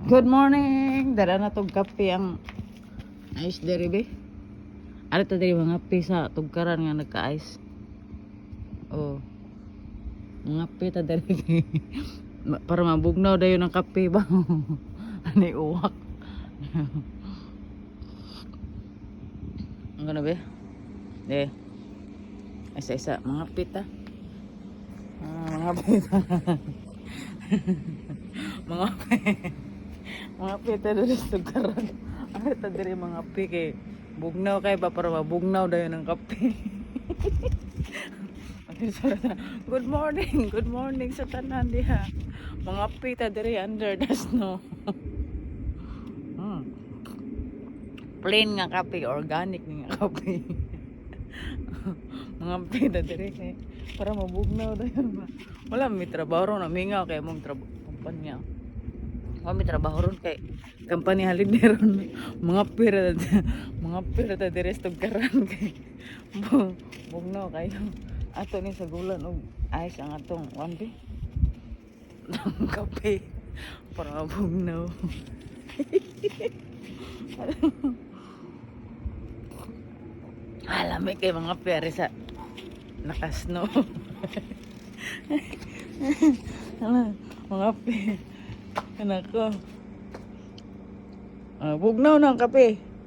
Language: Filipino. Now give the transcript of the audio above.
Good morning! Dala na tog kape ang ice dere be. Ano to dere mga kape sa tugkaran nga nagka-ice. Oh. Mga kape ta dere. Para mabugnaw dayon ang kape ba. Ani uwak. Ang gano be? De. Isa-isa mga kape ta. Mga kape ta. Mga kape. Mga pita doon sa tugaran. Ano ta diri mga kape kay bugnaw kay ba para mabugnaw dayon ang kape. Good morning sa tanan diha. Mga pita diri under the snow. Plain nga kape, organic nga kape. Mga pita diri kay para mabugnaw dayon ba. Wala mi trabaho na mingaw kay mong kumpanya. Kami trabaho ron kay company halid ron mga pera ta deres tugkaran kay bugnaw kayo ato ni sa gulan og ice ang atong wambi ng kape para mabugnaw. Alam kay mga pera sa nakasno. Mga pera anak ko. Bugnaw na ang kape.